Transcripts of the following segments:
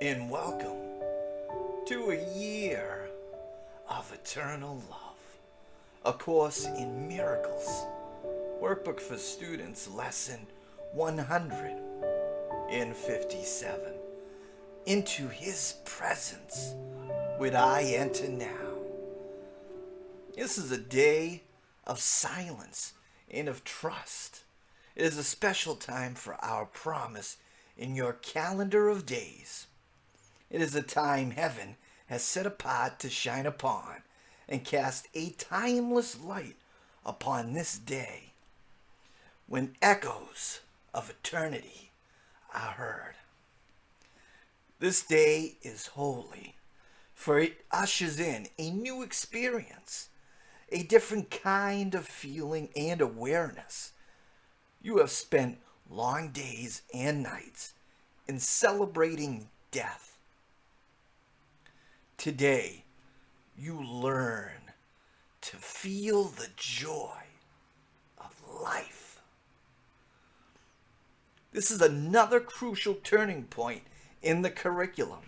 and welcome to a year of eternal love. A course in miracles. Workbook for Students, lesson 157. Into his presence would I enter now. This is a day of silence and of trust. It is a special time for our promise in your calendar of days. It is a time heaven has set apart to shine upon and cast a timeless light upon this day when echoes of eternity are heard. This day is holy, for it ushers in a new experience, a different kind of feeling and awareness. You have spent long days and nights in celebrating death. Today, you learn to feel the joy of life. This is another crucial turning point in the curriculum.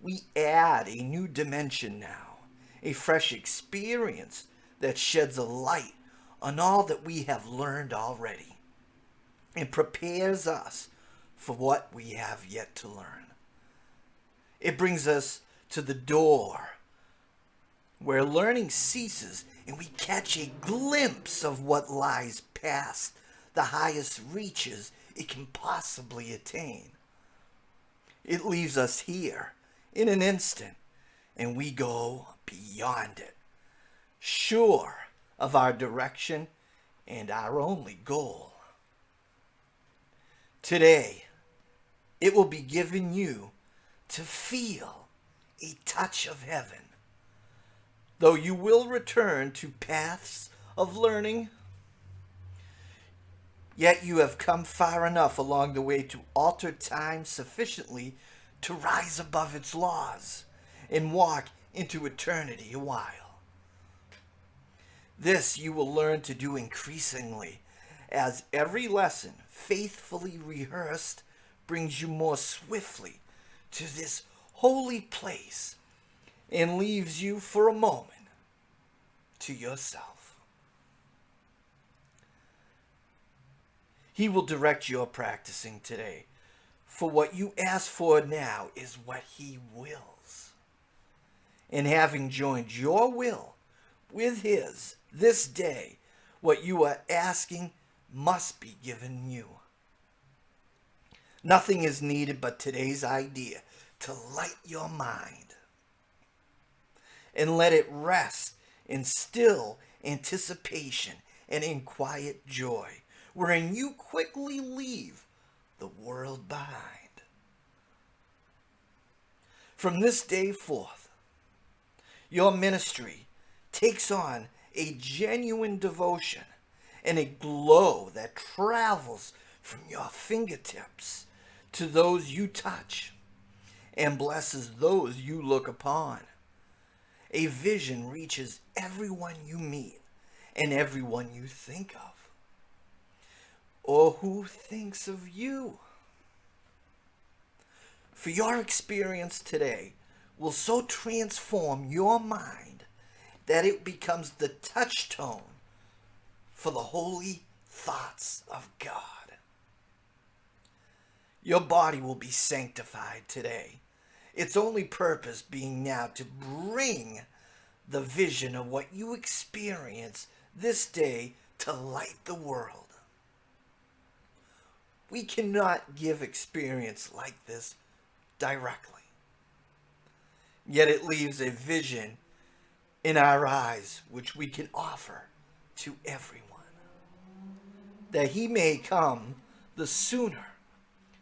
We add a new dimension now, a fresh experience that sheds a light on all that we have learned already and prepares us for what we have yet to learn. It brings us to the door where learning ceases and we catch a glimpse of what lies past the highest reaches it can possibly attain. It leaves us here in an instant and we go beyond it, sure of our direction and our only goal. Today, it will be given you to feel a touch of heaven. Though you will return to paths of learning, yet you have come far enough along the way to alter time sufficiently to rise above its laws and walk into eternity a while. This you will learn to do increasingly as every lesson faithfully rehearsed brings you more swiftly to this holy place and leaves you for a moment to yourself. He will direct your practicing today, for what you ask for now is what he wills. And having joined your will with his this day, what you are asking must be given you. Nothing is needed but today's idea to light your mind and let it rest in still anticipation and in quiet joy, wherein you quickly leave the world behind. From this day forth, your ministry takes on a genuine devotion and a glow that travels from your fingertips to those you touch and blesses those you look upon. A vision reaches everyone you meet and everyone you think of, or who thinks of you. For your experience today will so transform your mind that it becomes the touchstone for the holy thoughts of God. Your body will be sanctified today, its only purpose being now to bring the vision of what you experience this day to light the world. We cannot give experience like this directly, yet it leaves a vision in our eyes which we can offer to everyone, that he may come the sooner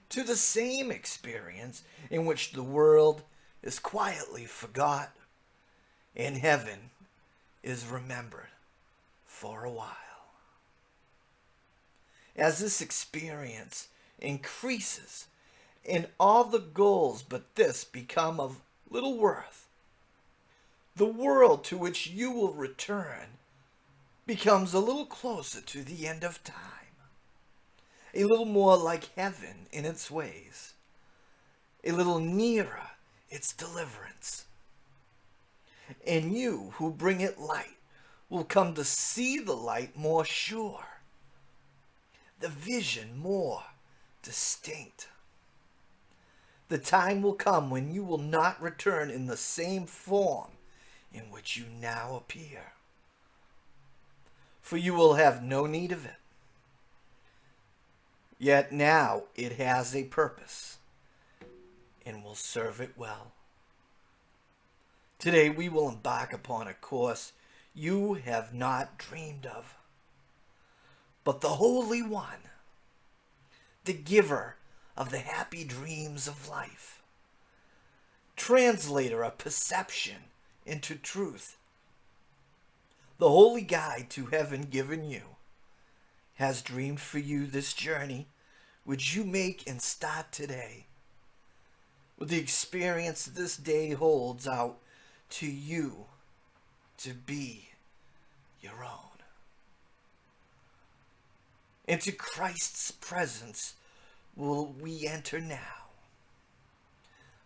to the same experience in which the world is quietly forgot and heaven is remembered for a while. As this experience increases and all the goals but this become of little worth, the world to which you will return becomes a little closer to the end of time, a little more like heaven in its ways. a little nearer its deliverance. And you who bring it light will come to see the light more sure, the vision more distinct. The time will come when you will not return in the same form in which you now appear, for you will have no need of it. Yet now it has a purpose and will serve it well. Today we will embark upon a course you have not dreamed of, but the Holy One, the giver of the happy dreams of life, translator of perception into truth, the holy guide to heaven given you, has dreamed for you this journey which you make and start today, with the experience this day holds out to you to be your own. Into Christ's presence will we enter now,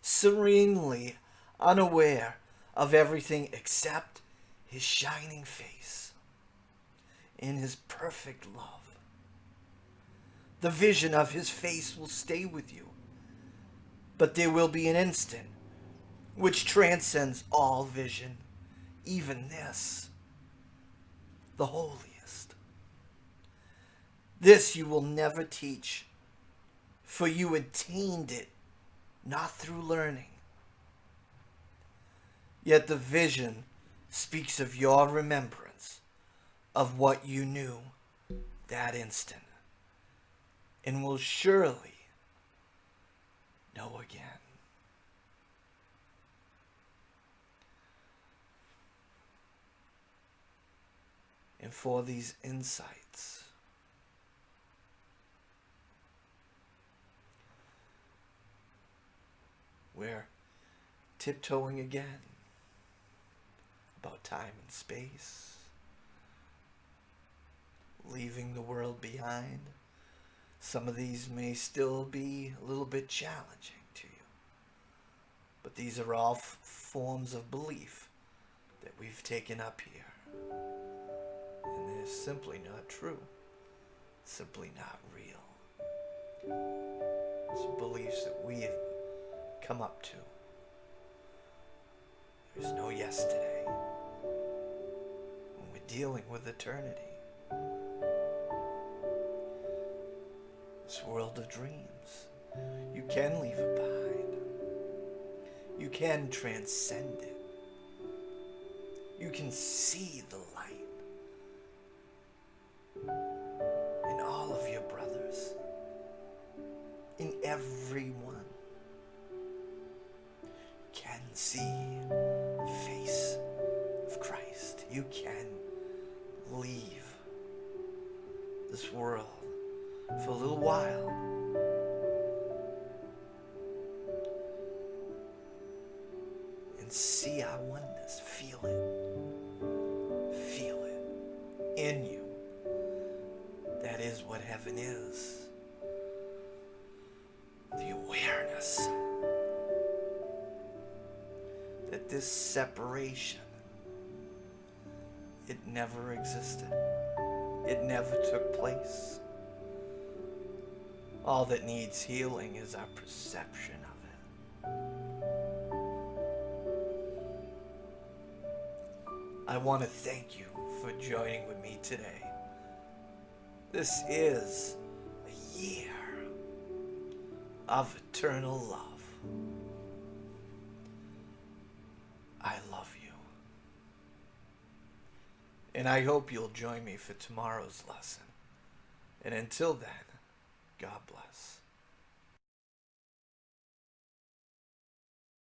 serenely unaware of everything except his shining face in his perfect love. The vision of his face will stay with you, but there will be an instant which transcends all vision, even this, the holiest. This you will never teach, for you attained it not through learning. Yet the vision speaks of your remembrance of what you knew that instant, and will surely know again. And for these insights, we're tiptoeing again about time and space, leaving the world behind. Some of these may still be a little bit challenging to you, but these are all forms of belief that we've taken up here. And they're simply not true, simply not real. It's beliefs that we have come up to. There's no yesterday when we're dealing with eternity. This world of dreams, you can leave it behind. You can transcend it. You can see the light in all of your brothers, in everyone. You can see the face of Christ. You can leave this world for a little while and see our oneness. Feel it in you. That is what heaven is. The awareness that this separation, it never existed. It never took place. All that needs healing is our perception of it. I want to thank you for joining with me today. This is a year of eternal love. I love you. And I hope you'll join me for tomorrow's lesson. And until then, God bless.